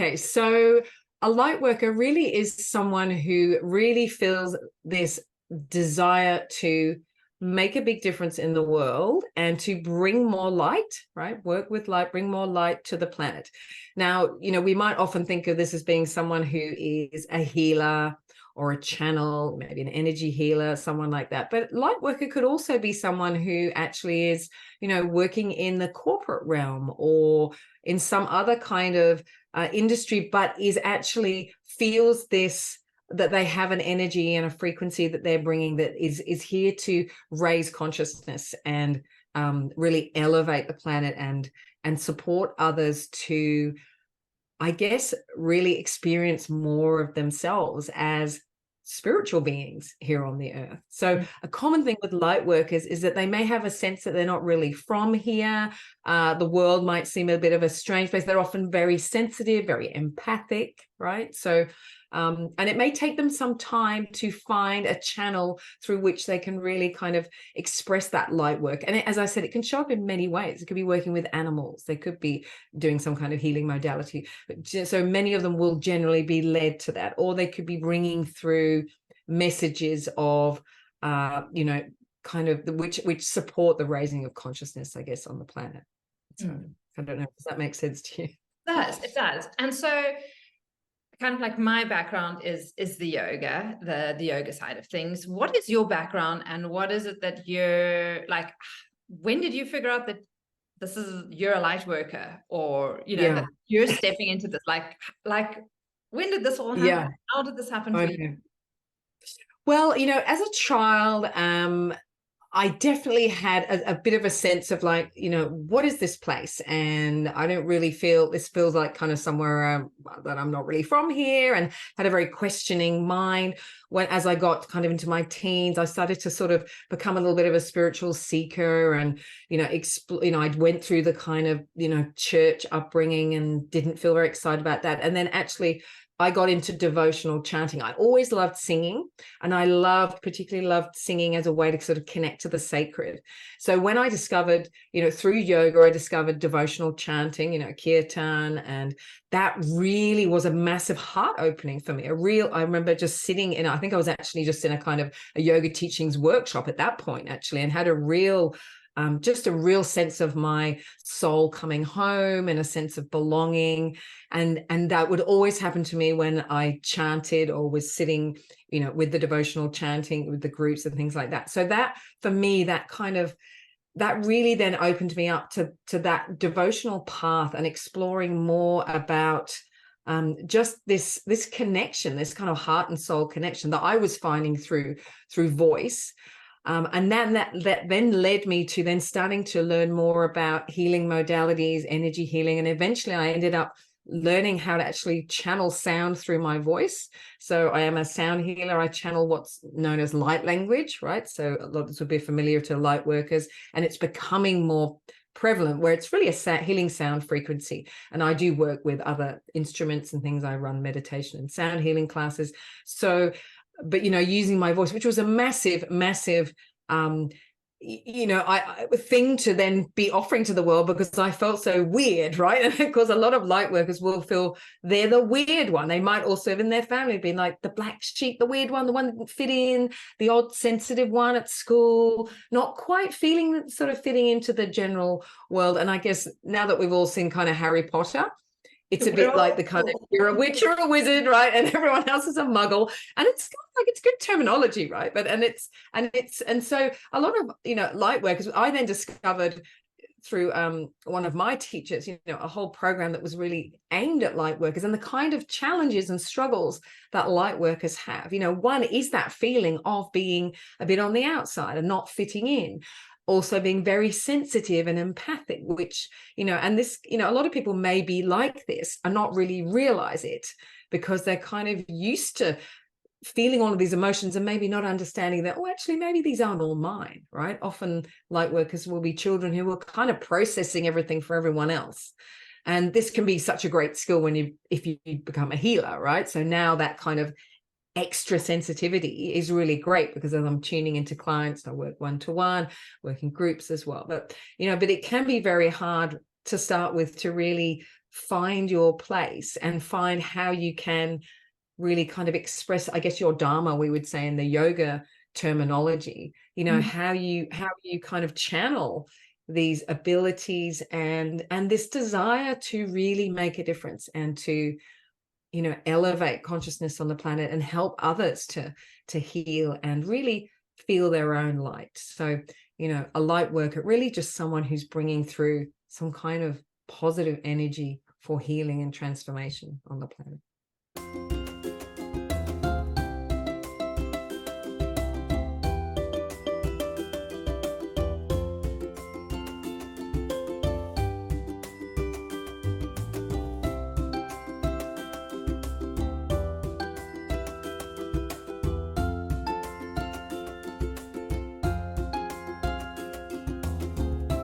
Okay, so a light worker really is someone who really feels this desire to make a big difference in the world and to bring more light, right? Work with light, bring more light to the planet. Now, we might often think of this as being someone who is a healer or a channel, maybe an energy healer, someone like that. But light worker could also be someone who actually is, working in the corporate realm or in some other kind of industry, but is actually feels this, that they have an energy and a frequency that they're bringing that is here to raise consciousness and really elevate the planet and support others to, I guess, really experience more of themselves as spiritual beings here on the earth. So a common thing with light workers is that they may have a sense that they're not really from here. The world might seem a bit of a strange place. They're often very sensitive, very empathic, right? So and it may take them some time to find a channel through which they can really kind of express that light work. And as I said, it can show up in many ways. It could be working with animals. They could be doing some kind of healing modality. So many of them will generally be led to that, or they could be bringing through messages of, kind of which support the raising of consciousness, I guess, on the planet. So I don't know. Does that make sense to you? It does. And so kind of like my background is the yoga, the yoga side of things. What is your background, and what is it that you're like? When did you figure out that you're a light worker, or that you're stepping into this? Like when did this all happen? Yeah. How did this happen for you? Well, as a child, I definitely had a bit of a sense of like, what is this place? And I don't really feel, this feels like kind of somewhere that I'm not really from here, and had a very questioning mind. As I got kind of into my teens, I started to sort of become a little bit of a spiritual seeker, and, I went through the kind of, church upbringing and didn't feel very excited about that. And then actually I got into devotional chanting. I always loved singing, and I particularly loved singing as a way to sort of connect to the sacred. So when I discovered, through yoga, I discovered devotional chanting, kirtan, and that really was a massive heart opening for me. I remember just sitting in, I think I was actually just in a kind of a yoga teachings workshop at that point, actually, and had a real just a real sense of my soul coming home and a sense of belonging. And that would always happen to me when I chanted or was sitting, with the devotional chanting with the groups and things like that. So that, for me, that really then opened me up to that devotional path and exploring more about just this connection, this kind of heart and soul connection that I was finding through voice. And then that then led me to then starting to learn more about healing modalities, energy healing. And eventually I ended up learning how to actually channel sound through my voice. So I am a sound healer. I channel what's known as light language, right? So a lot of this would be familiar to light workers, and it's becoming more prevalent where it's really a healing sound frequency. And I do work with other instruments and things. I run meditation and sound healing classes. So but using my voice, which was a massive thing to then be offering to the world, because I felt so weird, right? And of course a lot of light workers will feel they're the weird one. They might also in their family be like the black sheep, the weird one, the one that didn't fit in, the odd sensitive one at school, not quite feeling sort of fitting into the general world. And I guess now that we've all seen kind of Harry Potter, it's a bit like the kind of, you're a witch or a wizard, right? And everyone else is a muggle. And it's kind of like, it's good terminology, right? But and so a lot of, light workers, I then discovered through one of my teachers, a whole program that was really aimed at light workers and the kind of challenges and struggles that light workers have. One is that feeling of being a bit on the outside and not fitting in. Also being very sensitive and empathic, which, and this, a lot of people may be like this and not really realize it because they're kind of used to feeling all of these emotions and maybe not understanding that, actually, maybe these aren't all mine, right? Often light workers will be children who are kind of processing everything for everyone else. And this can be such a great skill if you become a healer, right? So now that kind of extra sensitivity is really great, because as I'm tuning into clients, I work one-to-one, work in groups as well. But, but it can be very hard to start with, to really find your place and find how you can really kind of express, I guess, your dharma, we would say in the yoga terminology, you know, how you kind of channel these abilities and this desire to really make a difference and to, you know, elevate consciousness on the planet and help others to heal and really feel their own light. So, you know, a light worker, really just someone who's bringing through some kind of positive energy for healing and transformation on the planet.